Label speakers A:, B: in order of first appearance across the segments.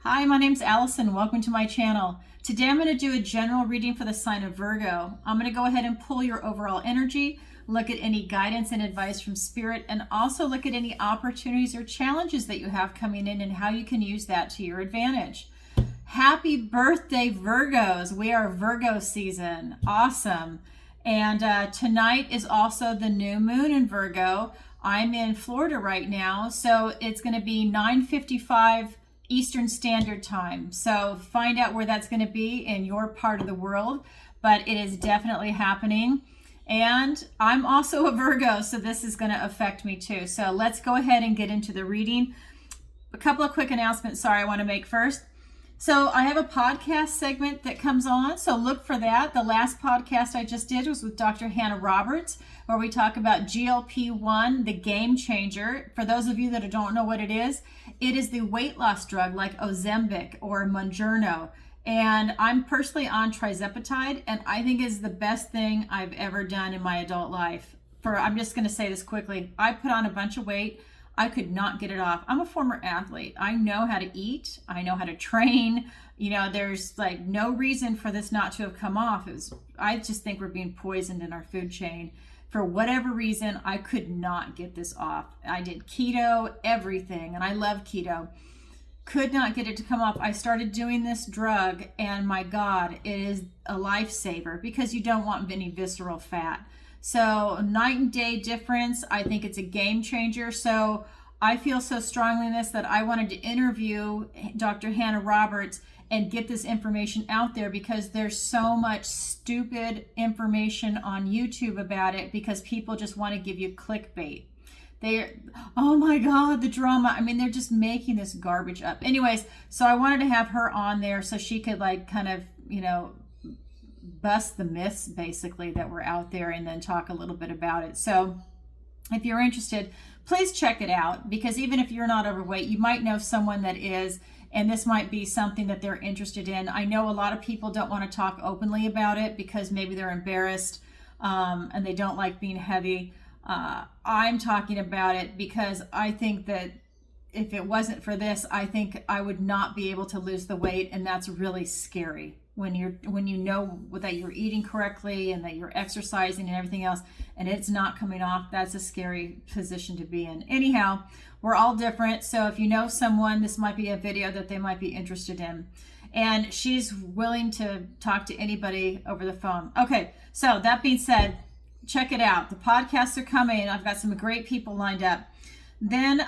A: Hi, my name's Alison. Welcome to my channel. Today I'm going to do a general reading for the sign of Virgo. I'm going to go ahead and pull your overall energy, look at any guidance and advice from Spirit, and also look at any opportunities or challenges that you have coming in and how you can use that to your advantage. Happy birthday, Virgos. We are Virgo season. Awesome. And tonight is also the new moon in Virgo. I'm in Florida right now, so it's going to be 9:55 Eastern Standard Time. So find out where that's going to be in your part of the world, but it is definitely happening. And I'm also a Virgo, so this is going to affect me too. So let's go ahead and get into the reading. A couple of quick announcements, I want to make first. So I have a podcast segment that comes on, so look for that. The last podcast I just did was with Dr. Hannah Roberts, where we talk about GLP-1, the game changer. For those of you that don't know what it is the weight loss drug like Ozempic or Mounjaro. And I'm personally on trizepatide, and I think it's the best thing I've ever done in my adult life. I'm just going to say this quickly. I put on a bunch of weight. I could not get it off. I'm a former athlete. I know how to eat. I know how to train. There's like no reason for this not to have come off. I just think we're being poisoned in our food chain. For whatever reason, I could not get this off. I did keto, everything, and I love keto. Could not get it to come off. I started doing this drug, and my God, it is a lifesaver because you don't want any visceral fat. So night and day difference. I think it's a game changer. So I feel so strongly in this that I wanted to interview Dr. Hannah Roberts and get this information out there, because there's so much stupid information on YouTube about it because people just want to give you clickbait. Oh my God, the drama. I mean, they're just making this garbage up. Anyways, so I wanted to have her on there so she could bust the myths basically that were out there and then talk a little bit about it. So if you're interested, please check it out, because even if you're not overweight, you might know someone that is, and this might be something that they're interested in. I know a lot of people don't want to talk openly about it because maybe they're embarrassed and they don't like being heavy. I'm talking about it because I think that if it wasn't for this, I think I would not be able to lose the weight, and that's really scary. When you know that you're eating correctly and that you're exercising and everything else, and it's not coming off, that's a scary position to be in. Anyhow, we're all different. So if you know someone, this might be a video that they might be interested in. And she's willing to talk to anybody over the phone. Okay, so that being said, check it out. The podcasts are coming. I've got some great people lined up. Then,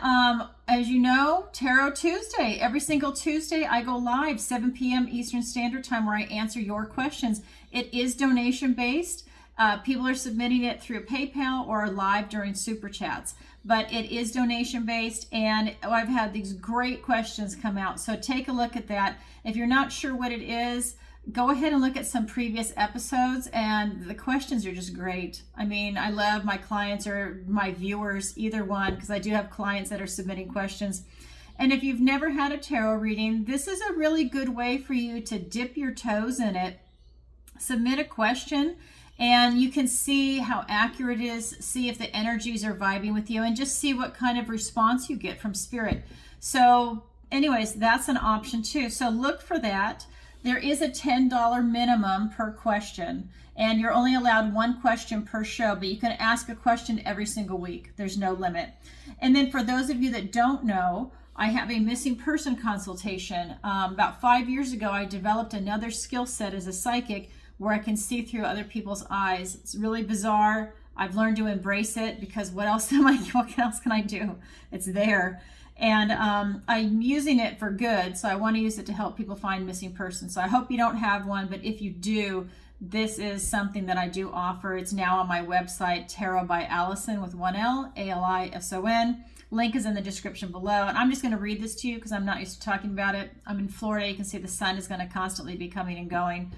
A: as you know, Tarot Tuesday. Every single Tuesday, I go live, 7 p.m. Eastern Standard Time, where I answer your questions. It is donation-based. People are submitting it through PayPal or live during Super Chats. But it is donation-based, and I've had these great questions come out. So take a look at that. If you're not sure what it is, go ahead and look at some previous episodes, and the questions are just great. I mean, I love my clients or my viewers, either one, because I do have clients that are submitting questions. And if you've never had a tarot reading, this is a really good way for you to dip your toes in it, submit a question, and you can see how accurate it is, see if the energies are vibing with you, and just see what kind of response you get from Spirit. So anyways, that's an option too. So look for that. There is a $10 minimum per question, and you're only allowed one question per show, but you can ask a question every single week. There's no limit. And then for those of you that don't know, I have a missing person consultation. About 5 years ago, I developed another skill set as a psychic where I can see through other people's eyes. It's really bizarre. I've learned to embrace it because what else can I do? It's there. And I'm using it for good, so I want to use it to help people find missing persons. So I hope you don't have one, but if you do, this is something that I do offer. It's now on my website, Tarot by Alison with one L, Alison. Link is in the description below. And I'm just going to read this to you because I'm not used to talking about it. I'm in Florida. You can see the sun is going to constantly be coming and going.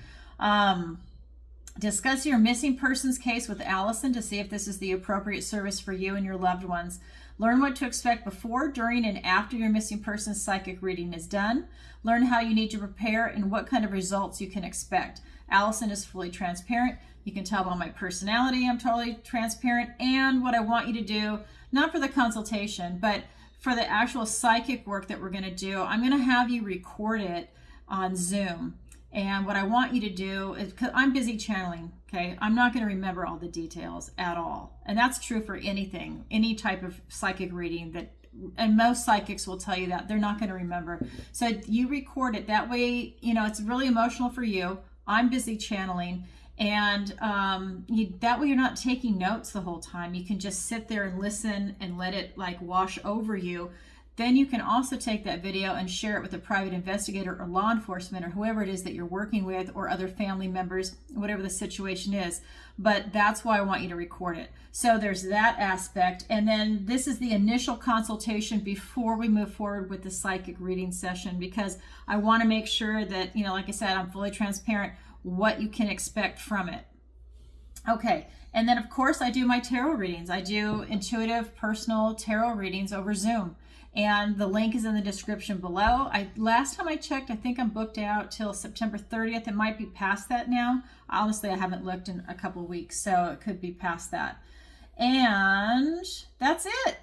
A: Discuss your missing persons case with Alison to see if this is the appropriate service for you and your loved ones. Learn what to expect before, during, and after your missing persons psychic reading is done. Learn how you need to prepare and what kind of results you can expect. Alison is fully transparent. You can tell by my personality I'm totally transparent, and what I want you to do, not for the consultation, but for the actual psychic work that we're going to do, I'm going to have you record it on Zoom. And what I want you to do is, because I'm busy channeling, okay, I'm not going to remember all the details at all. And that's true for anything, any type of psychic reading that, and most psychics will tell you that they're not going to remember. So you record it that way, you know, it's really emotional for you. I'm busy channeling, and that way you're not taking notes the whole time. You can just sit there and listen and let it like wash over you. Then you can also take that video and share it with a private investigator or law enforcement or whoever it is that you're working with, or other family members, whatever the situation is. But that's why I want you to record it. So there's that aspect. And then this is the initial consultation before we move forward with the psychic reading session, because I want to make sure that, you know, like I said, I'm fully transparent what you can expect from it. Okay. And then of course I do my tarot readings. I do intuitive personal tarot readings over Zoom. And the link is in the description below. Last time I checked, I think I'm booked out till September 30th. It might be past that now. Honestly, I haven't looked in a couple of weeks, so it could be past that. And that's it.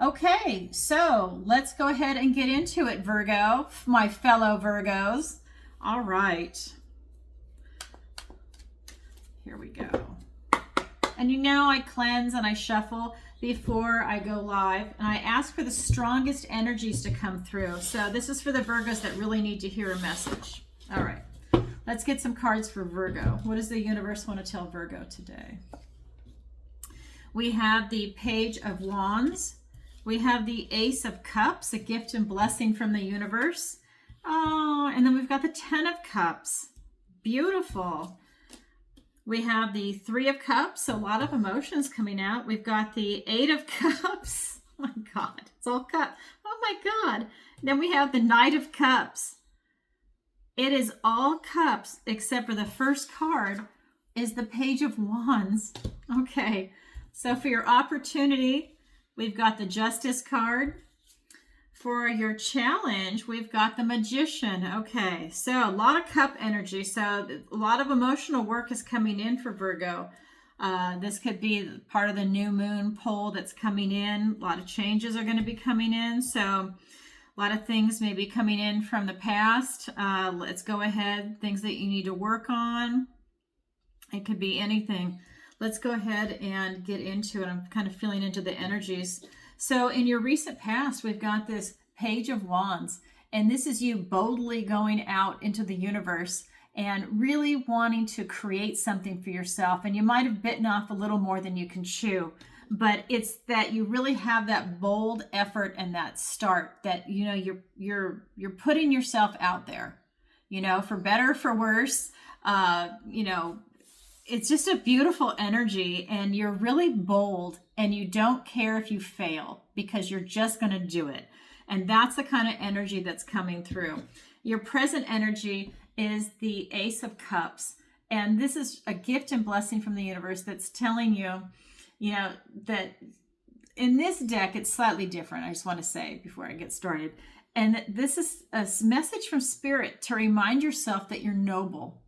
A: Okay, so let's go ahead and get into it, Virgo, my fellow Virgos. All right. Here we go. And you know I cleanse and I shuffle before I go live, and I ask for the strongest energies to come through. So this is for the Virgos that really need to hear a message. All right, let's get some cards for Virgo. What does the universe want to tell Virgo today? We have the Page of Wands. We have the Ace of Cups, a gift and blessing from the universe. Oh, and then we've got the Ten of Cups. Beautiful. We have the Three of Cups, a lot of emotions coming out. We've got the Eight of Cups. Oh my God, it's all cup. Oh my God. Then we have the Knight of Cups. It is all cups, except for the first card is the Page of Wands. Okay, so for your opportunity, we've got the Justice card. For your challenge, we've got the Magician. Okay, so a lot of cup energy. So a lot of emotional work is coming in for Virgo. This could be part of the new moon pole that's coming in. A lot of changes are going to be coming in. So a lot of things may be coming in from the past. Let's go ahead. Things that you need to work on. It could be anything. Let's go ahead and get into it. I'm kind of feeling into the energies. So in your recent past, we've got this Page of Wands, and this is you boldly going out into the universe and really wanting to create something for yourself. And you might have bitten off a little more than you can chew, but it's that you really have that bold effort and that start that, you know, you're putting yourself out there, you know, for better, for worse, you know, it's just a beautiful energy, and you're really bold, and you don't care if you fail because you're just going to do it. And that's the kind of energy that's coming through. Your present energy is the Ace of Cups. And this is a gift and blessing from the universe that's telling you, you know, that in this deck, it's slightly different. I just want to say before I get started. And this is a message from Spirit to remind yourself that you're noble.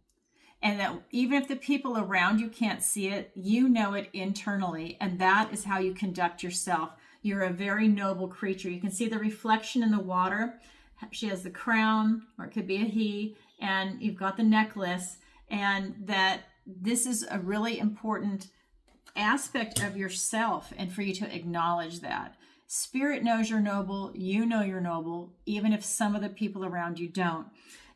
A: And that even if the people around you can't see it, you know it internally. And that is how you conduct yourself. You're a very noble creature. You can see the reflection in the water. She has the crown, or it could be a he, and you've got the necklace. And that this is a really important aspect of yourself, and for you to acknowledge that. Spirit knows you're noble. You know you're noble, even if some of the people around you don't.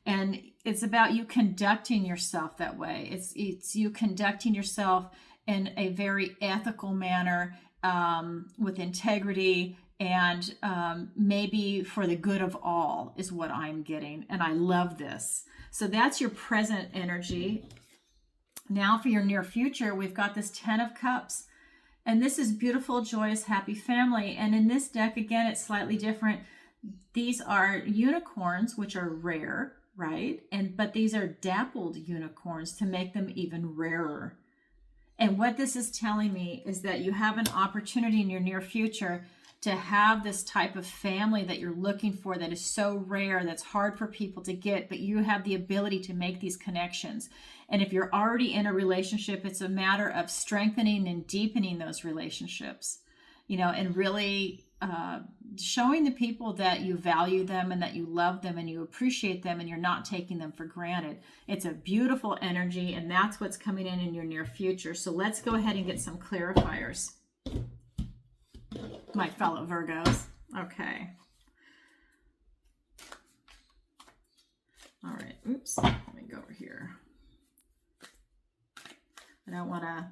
A: And it's about you conducting yourself that way. It's you conducting yourself in a very ethical manner, with integrity, and maybe for the good of all is what I'm getting. And I love this. So that's your present energy. Now for your near future, we've got this Ten of Cups. And this is beautiful, joyous, happy family. And in this deck, again, it's slightly different. These are unicorns, which are rare, right? But these are dappled unicorns to make them even rarer. And what this is telling me is that you have an opportunity in your near future to have this type of family that you're looking for, that is so rare, that's hard for people to get, but you have the ability to make these connections. And if you're already in a relationship, it's a matter of strengthening and deepening those relationships, you know, and really showing the people that you value them and that you love them and you appreciate them and you're not taking them for granted. It's a beautiful energy, and that's what's coming in your near future. So let's go ahead and get some clarifiers, my fellow Virgos. Okay. All right. Oops. Let me go over here. I don't want to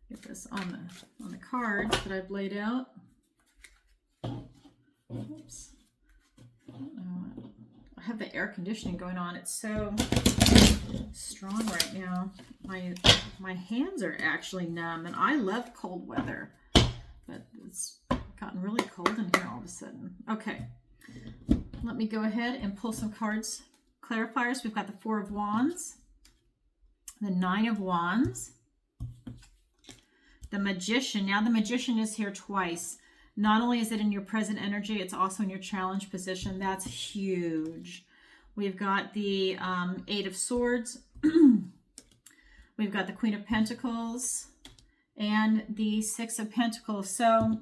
A: get this on the cards that I've laid out. Oops. I have the air conditioning going on. It's so strong right now. My hands are actually numb, and I love cold weather, but it's gotten really cold in here all of a sudden. Okay, let me go ahead and pull some cards, clarifiers. We've got the Four of Wands, the Nine of Wands, the Magician. Now the Magician is here twice. Not only is it in your present energy, it's also in your challenge position. That's huge. We've got the Eight of Swords. We've got the Queen of Pentacles and the Six of Pentacles. So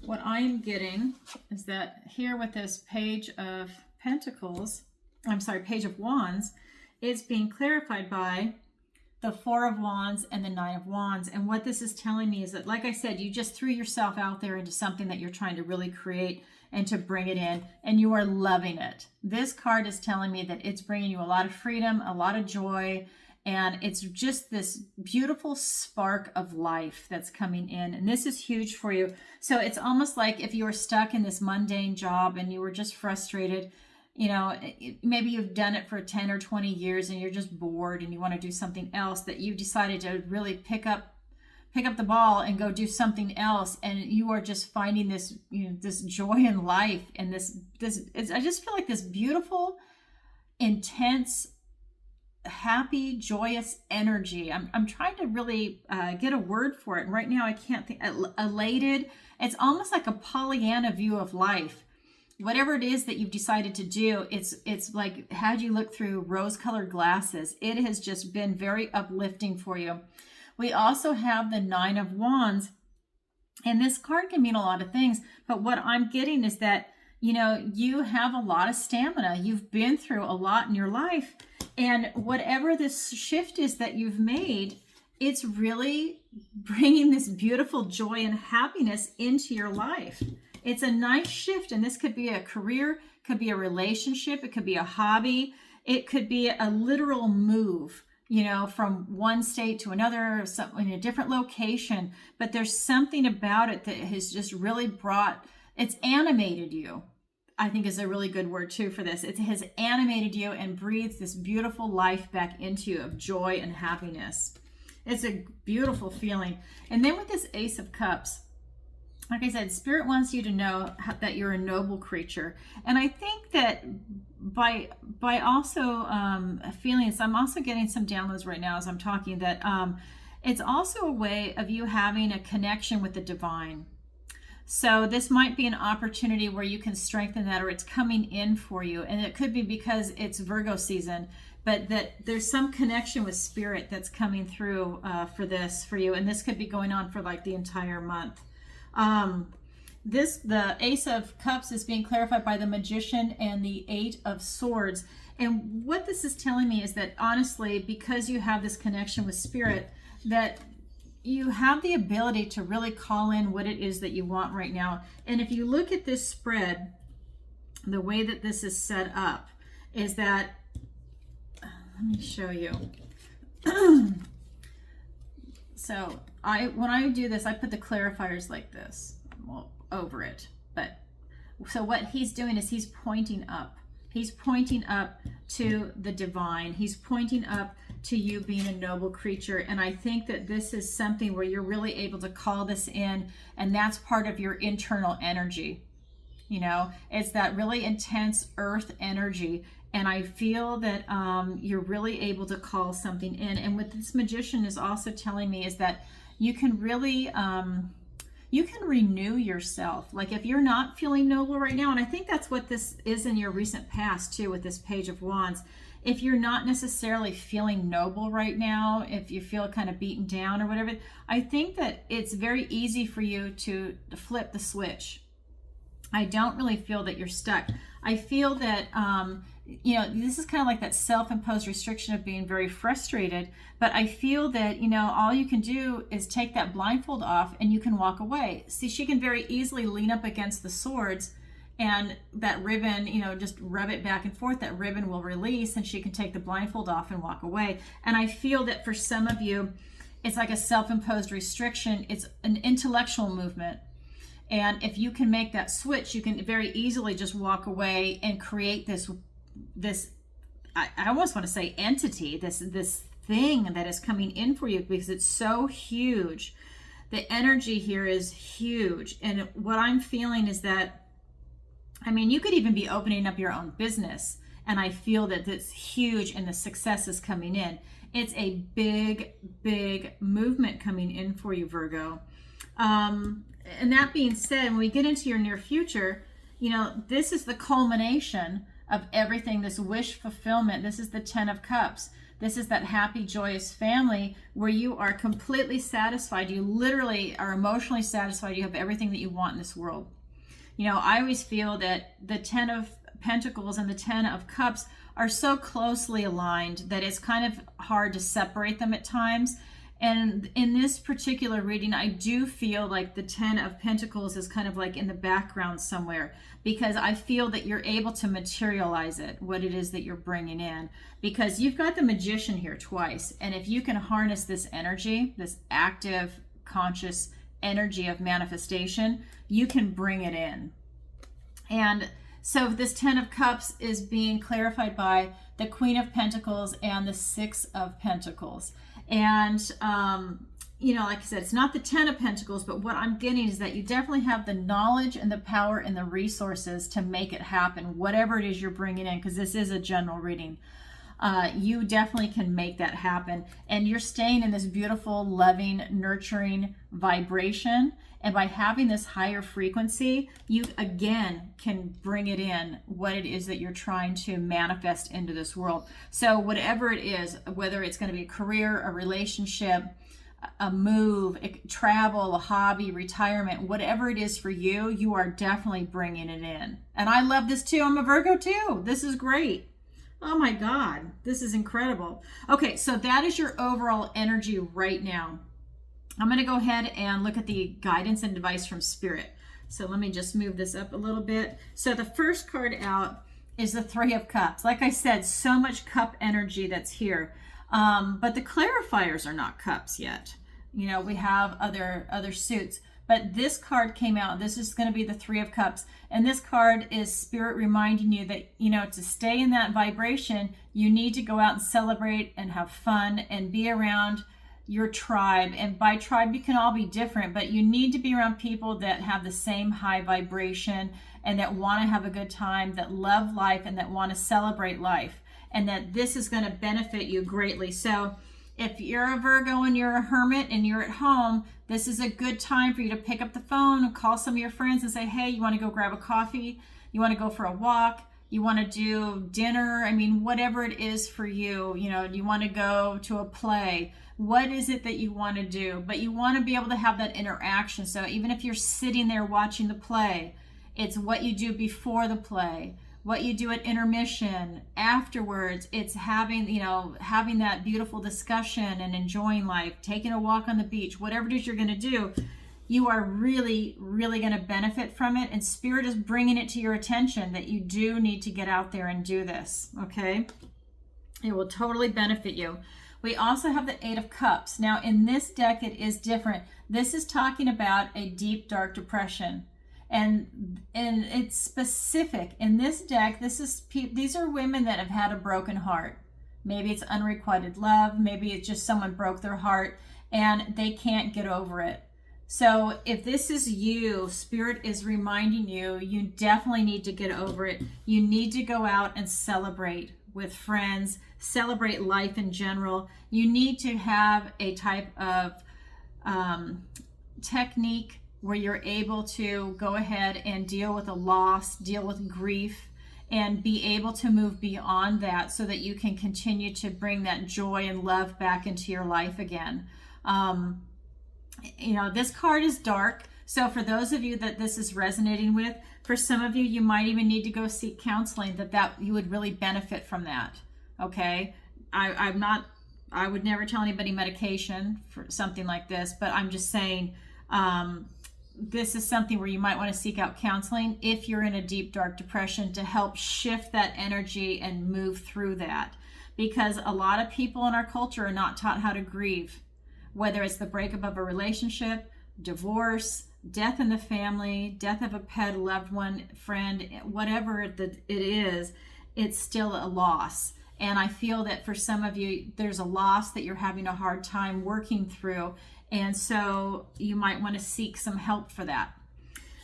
A: what I'm getting is that here with this Page of Pentacles, Page of Wands, it's being clarified by the Four of Wands and the Nine of Wands. And what this is telling me is that, like I said, you just threw yourself out there into something that you're trying to really create and to bring it in, and you are loving it. This card is telling me that it's bringing you a lot of freedom, a lot of joy, and it's just this beautiful spark of life that's coming in. And this is huge for you. So it's almost like if you were stuck in this mundane job and you were just frustrated, you know, maybe you've done it for 10 or 20 years and you're just bored and you want to do something else, that you've decided to really pick up the ball and go do something else, and you are just finding this, you know, this joy in life, and I just feel like this beautiful, intense, happy, joyous energy. I'm trying to really get a word for it, and right now I can't think. Elated. It's almost like a Pollyanna view of life. Whatever it is that you've decided to do, it's like, how'd you look through rose-colored glasses? It has just been very uplifting for you. We also have the Nine of Wands, and this card can mean a lot of things, but what I'm getting is that, you know, you have a lot of stamina. You've been through a lot in your life, and whatever this shift is that you've made, it's really bringing this beautiful joy and happiness into your life. It's a nice shift, and this could be a career, could be a relationship, it could be a hobby, it could be a literal move, you know, from one state to another, in a different location. But there's something about it that has just really it's animated you, I think is a really good word too for this. It has animated you and breathed this beautiful life back into you of joy and happiness. It's a beautiful feeling. And then with this Ace of Cups, like I said, Spirit wants you to know that you're a noble creature. And I think that by also feeling this, I'm also getting some downloads right now as I'm talking, that it's also a way of you having a connection with the divine. So this might be an opportunity where you can strengthen that, or it's coming in for you. And it could be because it's Virgo season, but that there's some connection with Spirit that's coming through for you. And this could be going on for like the entire month. The Ace of Cups is being clarified by the Magician and the Eight of Swords. And what this is telling me is that, honestly, because you have this connection with Spirit, that you have the ability to really call in what it is that you want right now. And if you look at this spread, the way that this is set up is that, let me show you. So when I do this, I put the clarifiers like this, well, over it. But so what he's doing is he's pointing up. He's pointing up to the divine. He's pointing up to you being a noble creature. And I think that this is something where you're really able to call this in, and that's part of your internal energy. You know, it's that really intense earth energy. And I feel that you're really able to call something in. And what this Magician is also telling me is that you can really, you can renew yourself. Like if you're not feeling noble right now, and I think that's what this is in your recent past too with this Page of Wands. If you're not necessarily feeling noble right now, if you feel kind of beaten down or whatever, I think that it's very easy for you to flip the switch. I don't really feel that you're stuck. I feel that, this is kind of like that self-imposed restriction of being very frustrated. But I feel that, all you can do is take that blindfold off and you can walk away. See, she can very easily lean up against the swords and that ribbon, just rub it back and forth. That ribbon will release and she can take the blindfold off and walk away. And I feel that for some of you, it's like a self-imposed restriction. It's an intellectual movement. And if you can make that switch, you can very easily just walk away and create this I almost want to say entity, this thing that is coming in for you, because it's so huge. The energy here is huge. And what I'm feeling is that, you could even be opening up your own business. And I feel that it's huge and the success is coming in. It's a big, big movement coming in for you, Virgo. And that being said, when we get into your near future, this is the culmination of everything, this wish fulfillment. This is the 10 of Cups. This is that happy, joyous family where you are completely satisfied. You literally are emotionally satisfied. You have everything that you want in this world. I always feel that the 10 of Pentacles and the 10 of Cups are so closely aligned that it's kind of hard to separate them at times. And in this particular reading, I do feel like the 10 of Pentacles is kind of like in the background somewhere, because I feel that you're able to materialize it, what it is that you're bringing in, because you've got the Magician here twice. And if you can harness this energy, this active, conscious energy of manifestation, you can bring it in. And so this 10 of Cups is being clarified by the Queen of Pentacles and the 6 of Pentacles. And, like I said, it's not the 10 of Pentacles, but what I'm getting is that you definitely have the knowledge and the power and the resources to make it happen, whatever it is you're bringing in, because this is a general reading. You definitely can make that happen. And you're staying in this beautiful, loving, nurturing vibration. And by having this higher frequency, you again can bring it in, what it is that you're trying to manifest into this world. So whatever it is, whether it's going to be a career, a relationship, a move, travel, a hobby, retirement, whatever it is for you, you are definitely bringing it in. And I love this too. I'm a Virgo too. This is great. Oh my God, this is incredible. Okay, so that is your overall energy right now. I'm going to go ahead and look at the guidance and advice from Spirit. So let me just move this up a little bit. So the first card out is the 3 of Cups. Like I said, so much cup energy that's here. But the clarifiers are not cups yet. We have other suits. But this card came out. This is going to be the 3 of Cups. And this card is Spirit reminding you that, to stay in that vibration, you need to go out and celebrate and have fun and be around your tribe. And by tribe, you can all be different, but you need to be around people that have the same high vibration and that want to have a good time, that love life and that want to celebrate life, and that this is going to benefit you greatly. So if you're a Virgo and you're a hermit and you're at home, this is a good time for you to pick up the phone and call some of your friends and say, hey, you want to go grab a coffee? You want to go for a walk? You want to do dinner? Whatever it is for you, you want to go to a play. What is it that you want to do? But you want to be able to have that interaction. So even if you're sitting there watching the play, it's what you do before the play, what you do at intermission, afterwards. It's having that beautiful discussion and enjoying life, taking a walk on the beach, whatever it is you're going to do. You are really, really going to benefit from it. And Spirit is bringing it to your attention that you do need to get out there and do this, okay? It will totally benefit you. We also have the 8 of Cups. Now, in this deck, it is different. This is talking about a deep, dark depression. And it's specific. In this deck, these are women that have had a broken heart. Maybe it's unrequited love. Maybe it's just someone broke their heart and they can't get over it. So if this is you, Spirit is reminding you, you definitely need to get over it. You need to go out and celebrate with friends, celebrate life in general. You need to have a type of technique where you're able to go ahead and deal with a loss, deal with grief, and be able to move beyond that so that you can continue to bring that joy and love back into your life again. This card is dark. So for those of you that this is resonating with, For some of you, you might even need to go seek counseling, that you would really benefit from that. Okay. I would never tell anybody medication for something like this, but I'm just saying, this is something where you might want to seek out counseling if you're in a deep, dark depression, to help shift that energy and move through that. Because a lot of people in our culture are not taught how to grieve, whether it's the breakup of a relationship, divorce, death in the family, death of a pet, loved one, friend, whatever it is, it's still a loss. And I feel that for some of you, there's a loss that you're having a hard time working through. And so you might want to seek some help for that.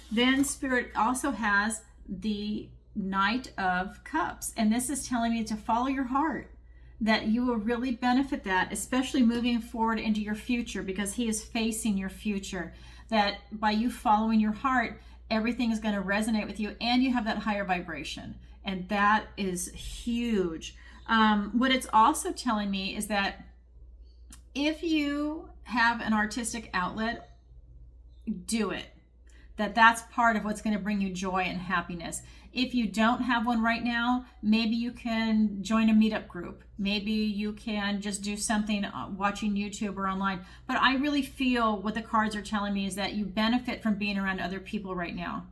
A: Then Spirit also has the Knight of Cups. And this is telling me to follow your heart, that you will really benefit that, especially moving forward into your future, because he is facing your future. That by you following your heart, everything is going to resonate with you, and you have that higher vibration. And that is huge. What it's also telling me is that if you have an artistic outlet, do it. That's part of what's going to bring you joy and happiness. If you don't have one right now, maybe you can join a meetup group. Maybe you can just do something watching YouTube or online. But I really feel what the cards are telling me is that you benefit from being around other people right now.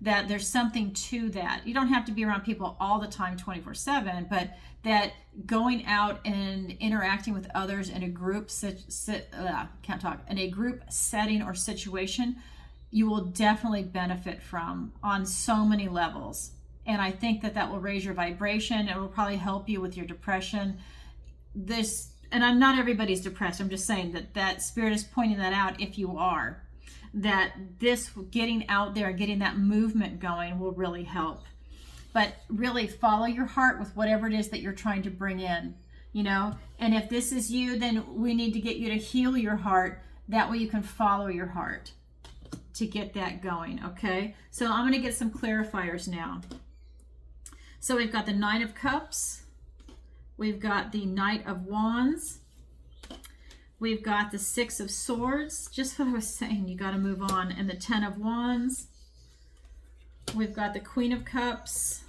A: That there's something to that. You don't have to be around people all the time 24/7, but that going out and interacting with others in a group in a group setting or situation, you will definitely benefit from on so many levels. And I think that will raise your vibration. It will probably help you with your depression. And I'm not everybody's depressed. I'm just saying that Spirit is pointing that out if you are. That this getting out there, getting that movement going will really help. But really follow your heart with whatever it is that you're trying to bring in, and if this is you, then we need to get you to heal your heart. That way you can follow your heart to get that going. Okay, so I'm going to get some clarifiers now. So we've got the Nine of Cups, we've got the Knight of Wands, we've got the Six of Swords, just what I was saying, you got to move on, and the Ten of Wands. We've got the Queen of Cups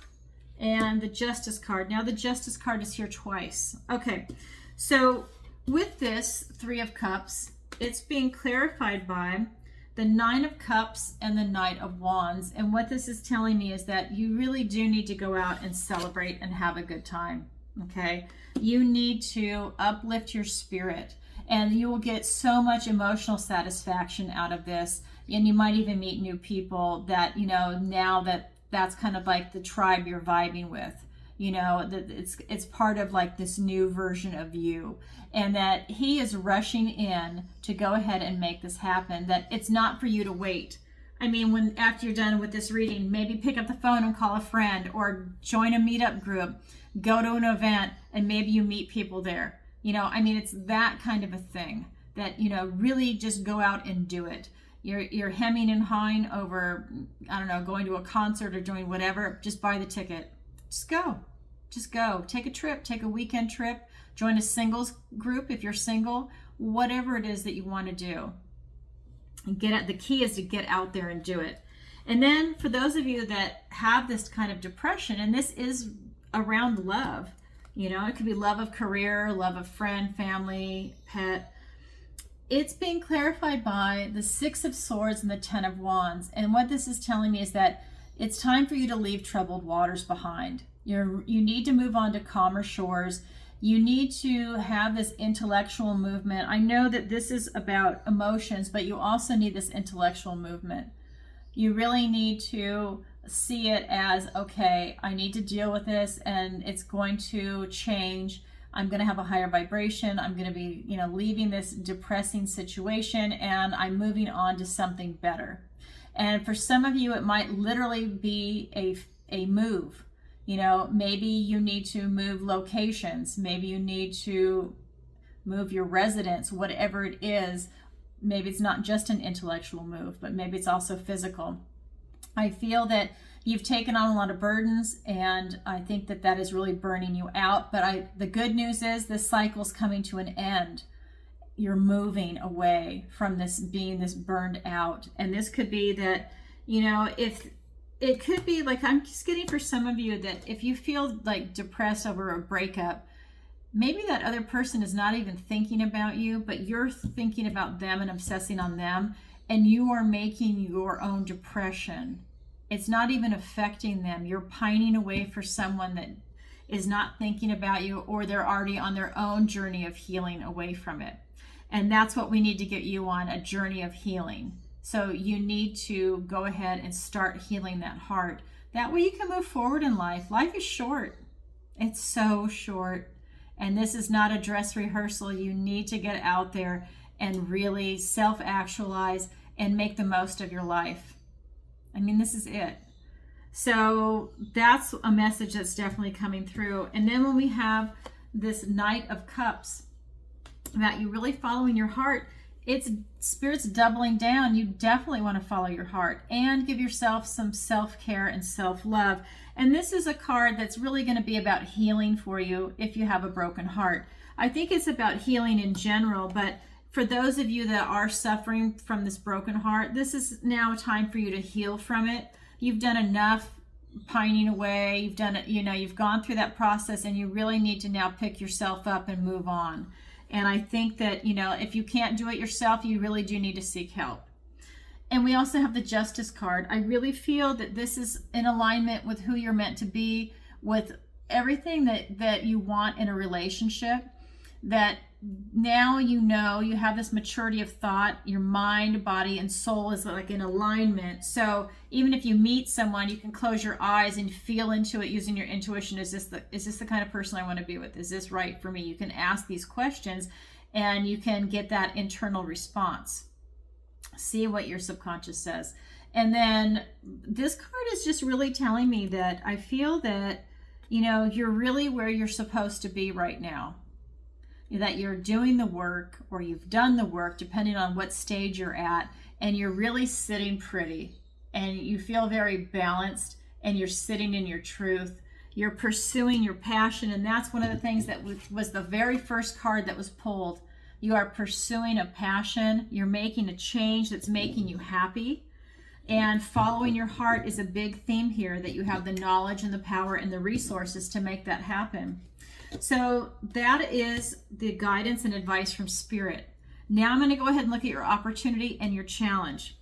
A: and the Justice card. Now the Justice card is here twice. Okay, so with this Three of Cups, it's being clarified by the Nine of Cups and the Knight of Wands. And what this is telling me is that you really do need to go out and celebrate and have a good time. Okay, you need to uplift your spirit, and you will get so much emotional satisfaction out of this. And you might even meet new people that, now that's kind of like the tribe you're vibing with, that it's part of like this new version of you, and that he is rushing in to go ahead and make this happen, that it's not for you to wait. I mean, after you're done with this reading, maybe pick up the phone and call a friend, or join a meetup group, go to an event, and maybe you meet people there. It's that kind of a thing that, really just go out and do it. You're hemming and hawing over, going to a concert or doing whatever. Just buy the ticket. Just go. Take a trip, take a weekend trip, join a singles group if you're single, whatever it is that you want to do. And the key is to get out there and do it. And then for those of you that have this kind of depression, and this is around love, it could be love of career, love of friend, family, pet. It's being clarified by the Six of Swords and the Ten of Wands. And what this is telling me is that it's time for you to leave troubled waters behind. You need to move on to calmer shores. You need to have this intellectual movement. I know that this is about emotions, but you also need this intellectual movement. You really need to see it as, okay, I need to deal with this, and it's going to change. I'm going to have a higher vibration. I'm going to be, leaving this depressing situation, and I'm moving on to something better. And for some of you, it might literally be a move. Maybe you need to move locations. Maybe you need to move your residence, whatever it is. Maybe it's not just an intellectual move, but maybe it's also physical. I feel that you've taken on a lot of burdens, and I think that is really burning you out. But the good news is this cycle's coming to an end. You're moving away from this being this burned out. And this could be that, if it could be like, I'm just getting for some of you that if you feel like depressed over a breakup, maybe that other person is not even thinking about you, but you're thinking about them and obsessing on them, and you are making your own depression. It's not even affecting them. You're pining away for someone that is not thinking about you, or they're already on their own journey of healing away from it. And that's what we need to get you on, a journey of healing. So you need to go ahead and start healing that heart. That way you can move forward in life. Life is short. It's so short. And this is not a dress rehearsal. You need to get out there and really self-actualize and make the most of your life. I mean, this is it. So that's a message that's definitely coming through. And then when we have this Knight of Cups, about you really following your heart, it's Spirit's doubling down. You definitely want to follow your heart and give yourself some self-care and self-love. And this is a card that's really going to be about healing for you if you have a broken heart. I think it's about healing in general, but for those of you that are suffering from this broken heart, this is now a time for you to heal from it. You've done enough pining away. You've done it, you've gone through that process, and you really need to now pick yourself up and move on. And I think that, if you can't do it yourself, you really do need to seek help. And we also have the Justice card. I really feel that this is in alignment with who you're meant to be, with everything that you want in a relationship, that now you have this maturity of thought. Your mind, body, and soul is like in alignment. So even if you meet someone, you can close your eyes and feel into it using your intuition. Is this the kind of person I want to be with? Is this right for me? You can ask these questions and you can get that internal response. See what your subconscious says. And then this card is just really telling me that I feel that, you're really where you're supposed to be right now. That you're doing the work, or you've done the work, depending on what stage you're at, and you're really sitting pretty, and you feel very balanced, and you're sitting in your truth. You're pursuing your passion, and that's one of the things that was the very first card that was pulled. You are pursuing a passion. You're making a change that's making you happy, and following your heart is a big theme here, that you have the knowledge and the power and the resources to make that happen. So that is the guidance and advice from Spirit. Now I'm going to go ahead and look at your opportunity and your challenge.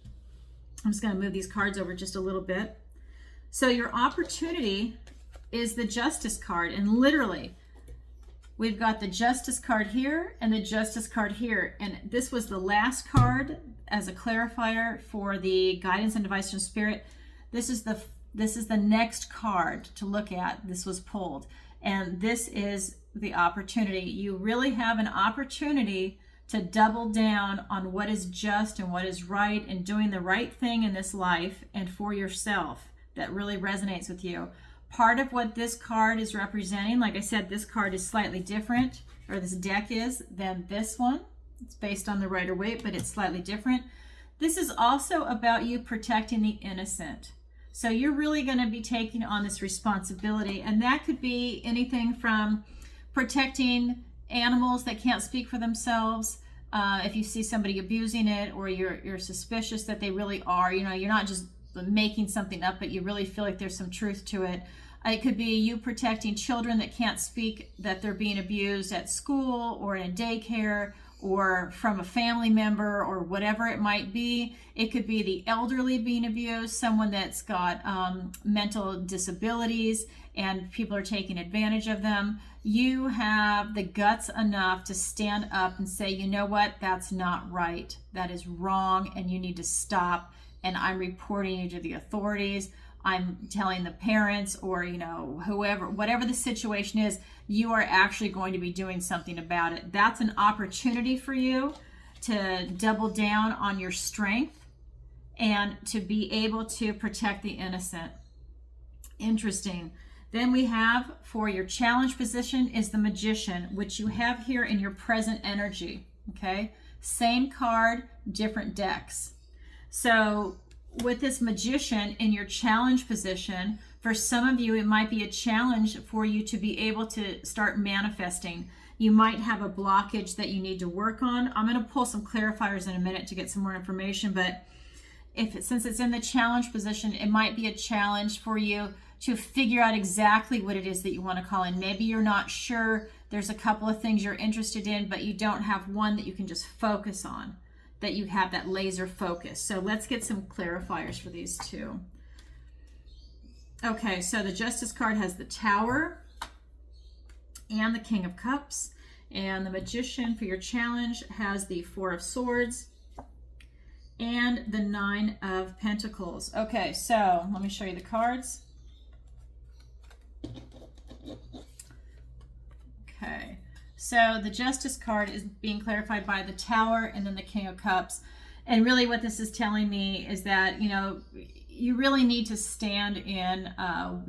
A: I'm just going to move these cards over just a little bit. So your opportunity is the Justice card. And literally, we've got the Justice card here and the Justice card here. And this was the last card as a clarifier for the guidance and advice from Spirit. This is the next card to look at. This was pulled. And this is the opportunity. You really have an opportunity to double down on what is just and what is right, and doing the right thing in this life and for yourself that really resonates with you. Part of what this card is representing, like I said, this card is slightly different, or this deck is, than this one. It's based on the Rider-Waite, but it's slightly different. This is also about you protecting the innocent. So you're really going to be taking on this responsibility, and that could be anything from protecting animals that can't speak for themselves. If you see somebody abusing it, or you're suspicious that they really are, you're not just making something up, but you really feel like there's some truth to it. It could be you protecting children that can't speak, that they're being abused at school or in a daycare, or from a family member, or whatever it might be. It could be the elderly being abused, someone that's got mental disabilities and people are taking advantage of them. You have the guts enough to stand up and say, you know what, that's not right. That is wrong, and you need to stop, and I'm reporting you to the authorities. I'm telling the parents, or whoever, whatever the situation is, you are actually going to be doing something about it. That's an opportunity for you to double down on your strength and to be able to protect the innocent. Interesting. Then we have, for your challenge position, is the Magician, which you have here in your present energy. Okay, same card, different decks. So with this Magician in your challenge position, for some of you, it might be a challenge for you to be able to start manifesting. You might have a blockage that you need to work on. I'm going to pull some clarifiers in a minute to get some more information, but since it's in the challenge position, it might be a challenge for you to figure out exactly what it is that you want to call in. Maybe you're not sure. There's a couple of things you're interested in, but you don't have one that you can just focus on, that you have that laser focus. So let's get some clarifiers for these two. Okay, so the Justice card has the Tower and the King of Cups, and the Magician for your challenge has the Four of Swords and the Nine of Pentacles. Okay, so let me show you the cards. Okay, so the Justice card is being clarified by the Tower and then the King of Cups. And really what this is telling me is that, you know, you really need to stand in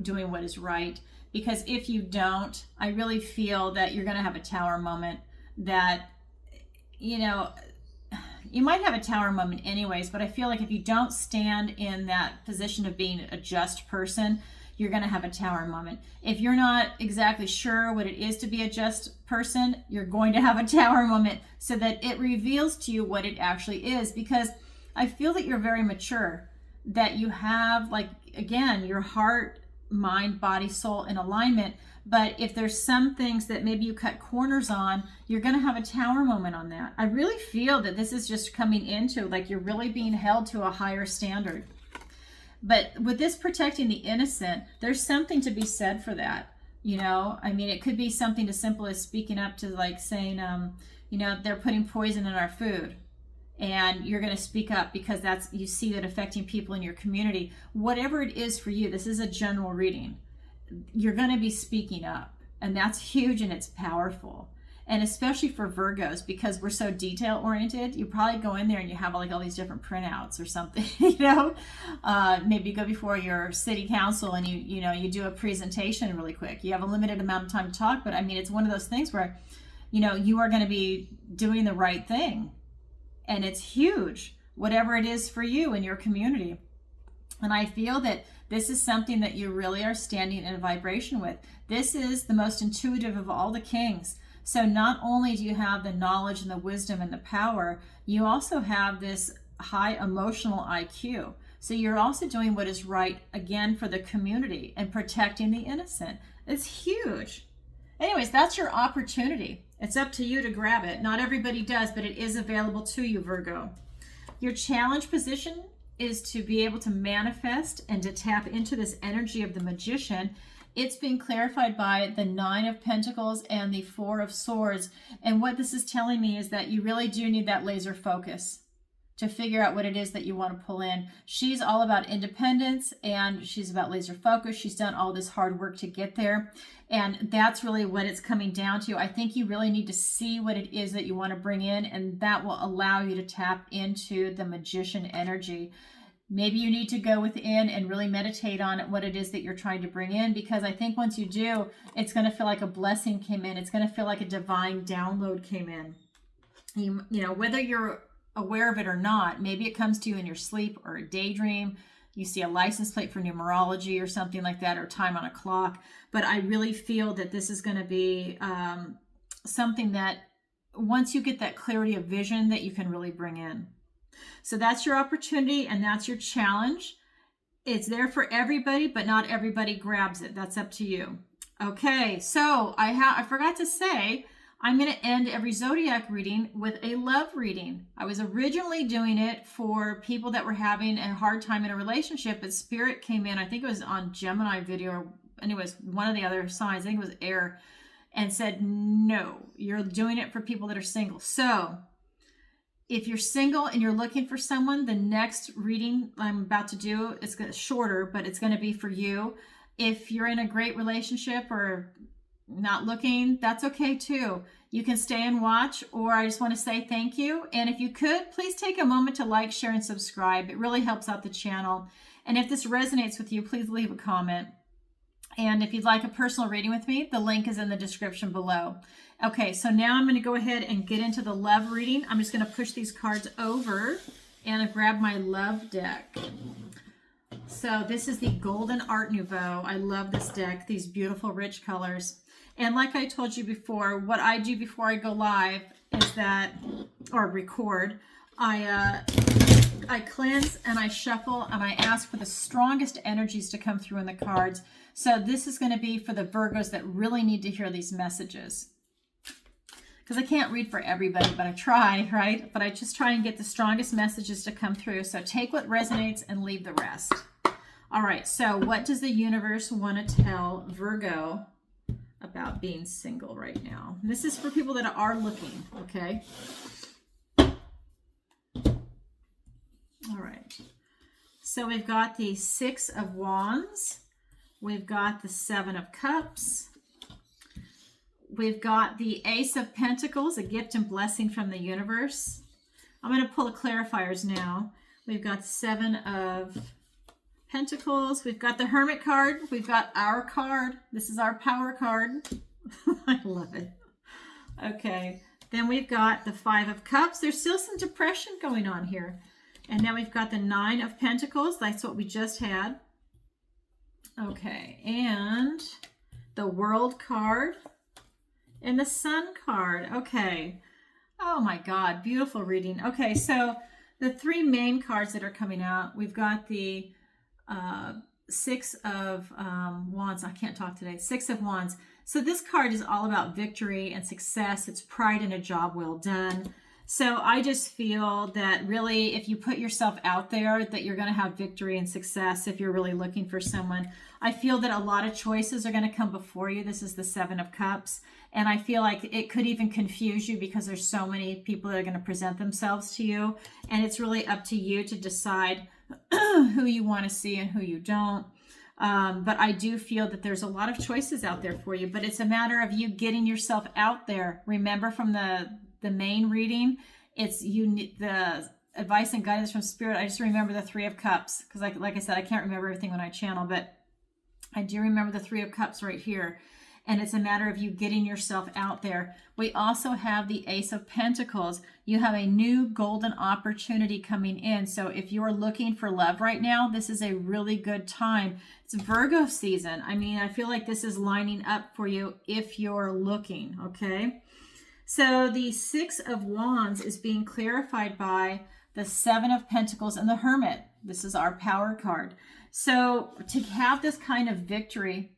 A: doing what is right. Because if you don't, I really feel that you're going to have a Tower moment that, you know, you might have a Tower moment anyways, but I feel like if you don't stand in that position of being a just person, you're going to have a Tower moment. If you're not exactly sure what it is to be a just person, you're going to have a Tower moment, so that it reveals to you what it actually is. Because I feel that you're very mature, that you have, like, again, your heart, mind, body, soul in alignment. But if there's some things that maybe you cut corners on, you're going to have a Tower moment on that. I really feel that this is just coming into, like, you're really being held to a higher standard. But with this protecting the innocent, there's something to be said for that. You know, I mean, it could be something as simple as speaking up to, like, saying, you know, they're putting poison in our food. And you're going to speak up because that's, you see that affecting people in your community. Whatever it is for you, this is a general reading. You're going to be speaking up, and that's huge and it's powerful. And especially for Virgos, because we're so detail oriented, you probably go in there and you have like all these different printouts or something, you know, maybe you go before your city council and you do a presentation really quick. You have a limited amount of time to talk, but I mean, it's one of those things where, you know, you are going to be doing the right thing. And it's huge, whatever it is for you in your community. And I feel that this is something that you really are standing in a vibration with. This is the most intuitive of all the kings. So not only do you have the knowledge and the wisdom and the power, you also have this high emotional IQ. So you're also doing what is right, again, for the community and protecting the innocent. It's huge. Anyways, that's your opportunity. It's up to you to grab it. Not everybody does, but it is available to you, Virgo. Your challenge position is to be able to manifest and to tap into this energy of the Magician. It's being clarified by the Nine of Pentacles and the Four of Swords. And what this is telling me is that you really do need that laser focus to figure out what it is that you want to pull in. She's all about independence and she's about laser focus. She's done all this hard work to get there. And that's really what it's coming down to. I think you really need to see what it is that you want to bring in, and that will allow you to tap into the Magician energy. Maybe you need to go within and really meditate on what it is that you're trying to bring in, because I think once you do, it's going to feel like a blessing came in. It's going to feel like a divine download came in. You know, whether you're aware of it or not, maybe it comes to you in your sleep or a daydream. You see a license plate for numerology or something like that, or time on a clock. But I really feel that this is going to be something that once you get that clarity of vision, that you can really bring in. So that's your opportunity and that's your challenge. It's there for everybody, but not everybody grabs it. That's up to you. Okay, so I forgot to say, I'm going to end every zodiac reading with a love reading. I was originally doing it for people that were having a hard time in a relationship, but Spirit came in, I think it was on Gemini video, or anyways, one of the other signs, I think it was air, and said, no, you're doing it for people that are single. So if you're single and you're looking for someone, the next reading I'm about to do is shorter, but it's going to be for you. If you're in a great relationship or not looking, that's okay too. You can stay and watch, or I just want to say thank you. And if you could, please take a moment to like, share, and subscribe. It really helps out the channel. And if this resonates with you, please leave a comment. And if you'd like a personal reading with me, the link is in the description below. Okay, so now I'm going to go ahead and get into the love reading. I'm just going to push these cards over and I grab my love deck. So this is the Golden Art Nouveau. I love this deck, these beautiful rich colors. And like I told you before, what I do before I go live is that, or record, I I cleanse and I shuffle and I ask for the strongest energies to come through in the cards. So this is going to be for the Virgos that really need to hear these messages. Because I can't read for everybody, but I try, right? But I just try and get the strongest messages to come through. So take what resonates and leave the rest. All right, so what does the universe want to tell Virgo about being single right now? This is for people that are looking, okay? All right, so we've got the Six of Wands. We've got the Seven of Cups. We've got the Ace of Pentacles, a gift and blessing from the universe. I'm going to pull the clarifiers now. We've got the Seven of Pentacles. We've got the Hermit card. We've got our card. This is our power card. I love it. Okay. Then we've got the Five of Cups. There's still some depression going on here. And now we've got the Nine of Pentacles. That's what we just had. Okay. And the World card and the Sun card. Okay. Oh my God. Beautiful reading. Okay. So the three main cards that are coming out, we've got the Six of Wands. I can't talk today. Six of Wands. So this card is all about victory and success. It's pride in a job well done. So I just feel that really if you put yourself out there that you're going to have victory and success if you're really looking for someone. I feel that a lot of choices are going to come before you. This is the Seven of Cups. And I feel like it could even confuse you because there's so many people that are going to present themselves to you. And it's really up to you to decide who you want to see and who you don't. But I do feel that there's a lot of choices out there for you, but it's a matter of you getting yourself out there. Remember from the main reading, it's the advice and guidance from Spirit. I just remember the Three of Cups because like I said, I can't remember everything when I channel, but I do remember the Three of Cups right here. And it's a matter of you getting yourself out there. We also have the Ace of Pentacles. You have a new golden opportunity coming in. So if you're looking for love right now, this is a really good time. It's Virgo season. I mean, I feel like this is lining up for you if you're looking, okay? So the Six of Wands is being clarified by the Seven of Pentacles and the Hermit. This is our power card. So to have this kind of victory,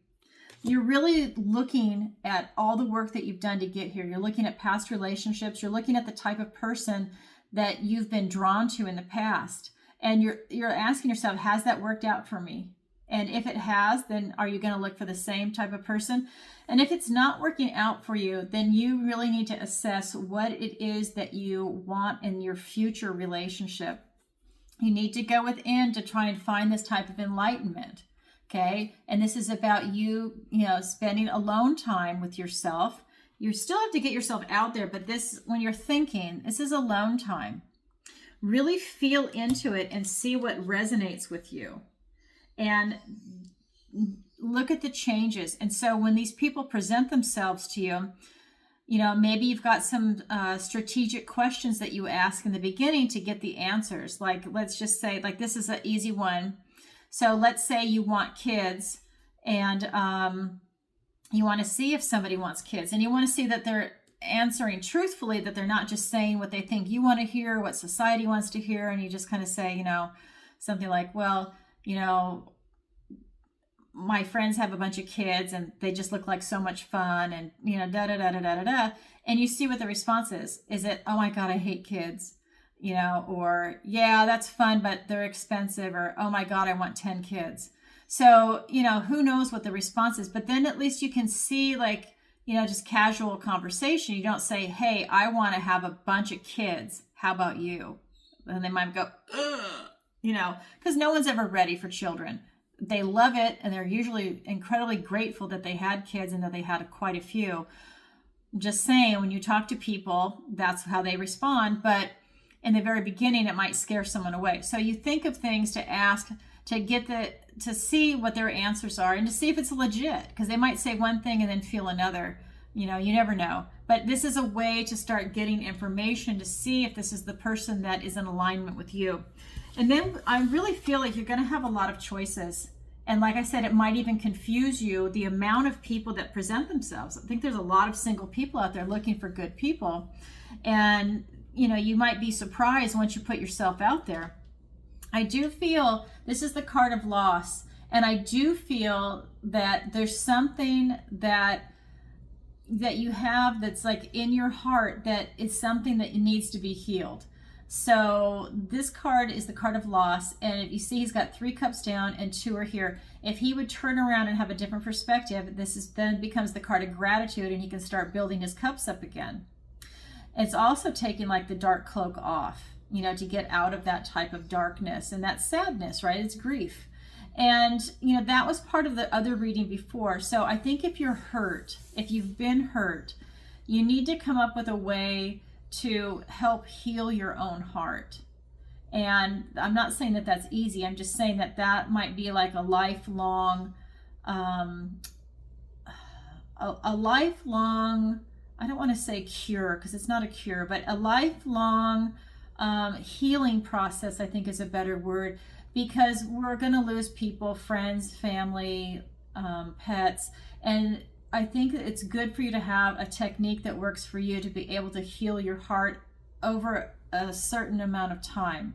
A: you're really looking at all the work that you've done to get here. You're looking at past relationships. You're looking at the type of person that you've been drawn to in the past. And you're asking yourself, has that worked out for me? And if it has, then are you going to look for the same type of person? And if it's not working out for you, then you really need to assess what it is that you want in your future relationship. You need to go within to try and find this type of enlightenment. Okay. And this is about you spending alone time with yourself. You still have to get yourself out there, but when you're thinking, this is alone time. Really feel into it and see what resonates with you. And look at the changes. And so when these people present themselves to you, maybe you've got some strategic questions that you ask in the beginning to get the answers. Like, let's just say, like, this is an easy one. So let's say you want kids and you want to see if somebody wants kids and you want to see that they're answering truthfully, that they're not just saying what they think you want to hear, what society wants to hear. And you just kind of say, something like, well, my friends have a bunch of kids and they just look like so much fun and, da, da, da, da, da, da, da. And you see what the response is. Is it, oh my God, I hate kids. Or, yeah, that's fun, but they're expensive, or, oh my God, I want 10 kids. So, who knows what the response is, but then at least you can see just casual conversation. You don't say, hey, I want to have a bunch of kids. How about you? And they might go, ugh, because no one's ever ready for children. They love it. And they're usually incredibly grateful that they had kids and that they had quite a few. I'm just saying, when you talk to people, that's how they respond. But in the very beginning, it might scare someone away. So you think of things to ask, to see what their answers are and to see if it's legit, because they might say one thing and then feel another. You never know. But this is a way to start getting information to see if this is the person that is in alignment with you. And then I really feel like you're going to have a lot of choices. And like I said, it might even confuse you, the amount of people that present themselves. I think there's a lot of single people out there looking for good people. And you might be surprised once you put yourself out there. I do feel this is the card of loss, and I do feel that there's something that you have that's like in your heart that is something that needs to be healed. So this card is the card of loss, and if you see, he's got 3 cups down and 2 are here. If he would turn around and have a different perspective, this is then becomes the card of gratitude, and he can start building his cups up again. It's also taking like the dark cloak off, you know, to get out of that type of darkness and that sadness, right? It's grief. And, you know, that was part of the other reading before. So I think if you're hurt, if you've been hurt, you need to come up with a way to help heal your own heart. And I'm not saying that that's easy. I'm just saying that that might be like a lifelong, a lifelong, I don't want to say cure because it's not a cure, but a lifelong healing process, I think is a better word, because we're going to lose people, friends, family, pets. And I think it's good for you to have a technique that works for you to be able to heal your heart over a certain amount of time.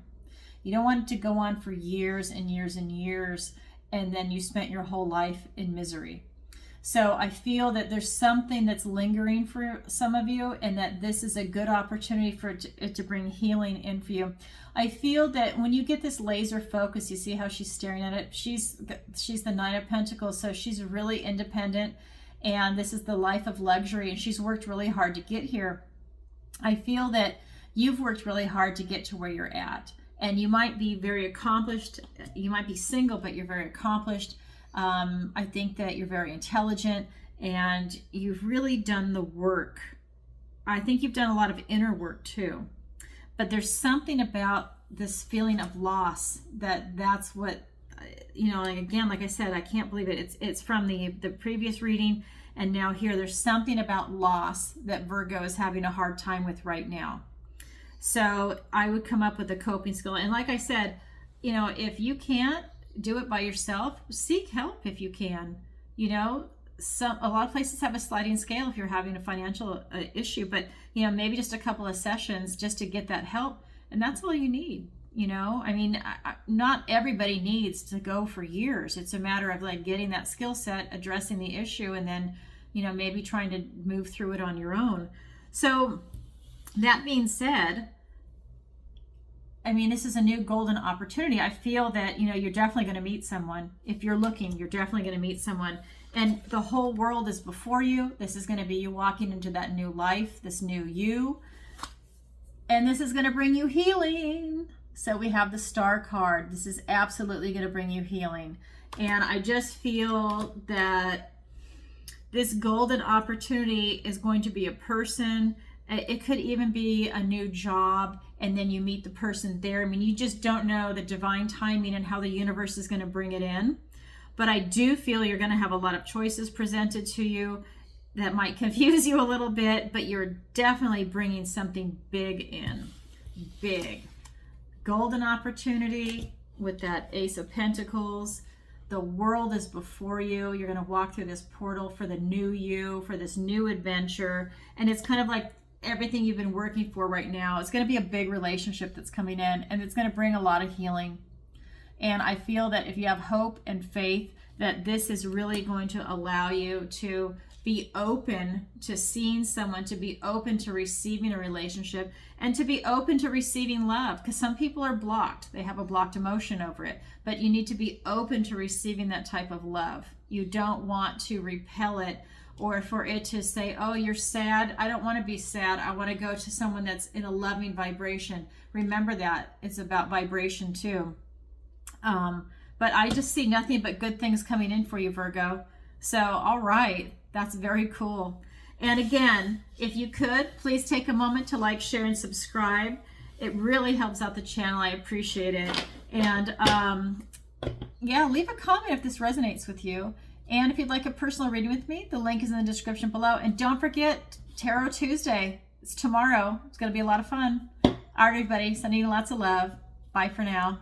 A: You don't want it to go on for years and years and years, and then you spent your whole life in misery. So I feel that there's something that's lingering for some of you, and that this is a good opportunity for it to bring healing in for you. I feel that when you get this laser focus, you see how she's staring at it. She's the Nine of Pentacles, so she's really independent, and this is the life of luxury, and she's worked really hard to get here. I feel that you've worked really hard to get to where you're at, and you might be very accomplished. You might be single, but you're very accomplished. I think that you're very intelligent, and you've really done the work. I think you've done a lot of inner work too, but there's something about this feeling of loss that's what, you know, like, again, like I said, I can't believe it. It's from the previous reading, and now here there's something about loss that Virgo is having a hard time with right now. So I would come up with a coping skill. And like I said, you know, if you can't do it by yourself, seek help if you can. You know, a lot of places have a sliding scale if you're having a financial issue, but, you know, maybe just a couple of sessions just to get that help, and that's all you need. You know, I mean, not everybody needs to go for years. It's a matter of like getting that skill set, addressing the issue, and then, you know, maybe trying to move through it on your own. So that being said, I mean, this is a new golden opportunity. I feel that, you know, you're definitely going to meet someone. If you're looking, you're definitely going to meet someone. And the whole world is before you. This is going to be you walking into that new life, this new you. And this is going to bring you healing. So we have the Star card. This is absolutely going to bring you healing. And I just feel that this golden opportunity is going to be a person. It could even be a new job, and then you meet the person there. I mean, you just don't know the divine timing and how the universe is going to bring it in. But I do feel you're going to have a lot of choices presented to you that might confuse you a little bit, but you're definitely bringing something big in. Big. Golden opportunity with that Ace of Pentacles. The world is before you. You're going to walk through this portal for the new you, for this new adventure. And it's kind of like everything you've been working for right now. It's going to be a big relationship that's coming in, and it's going to bring a lot of healing. And I feel that if you have hope and faith, that this is really going to allow you to be open to seeing someone, to be open to receiving a relationship, and to be open to receiving love. Because some people are blocked. They have a blocked emotion over it. But you need to be open to receiving that type of love. You don't want to repel it, or for it to say, oh, you're sad. I don't want to be sad. I want to go to someone that's in a loving vibration. Remember that. It's about vibration too. But I just see nothing but good things coming in for you, Virgo. So, all right. That's very cool. And again, if you could, please take a moment to like, share, and subscribe. It really helps out the channel. I appreciate it. And yeah, leave a comment if this resonates with you. And if you'd like a personal reading with me, the link is in the description below. And don't forget, Tarot Tuesday. It's tomorrow. It's going to be a lot of fun. All right, everybody. Sending you lots of love. Bye for now.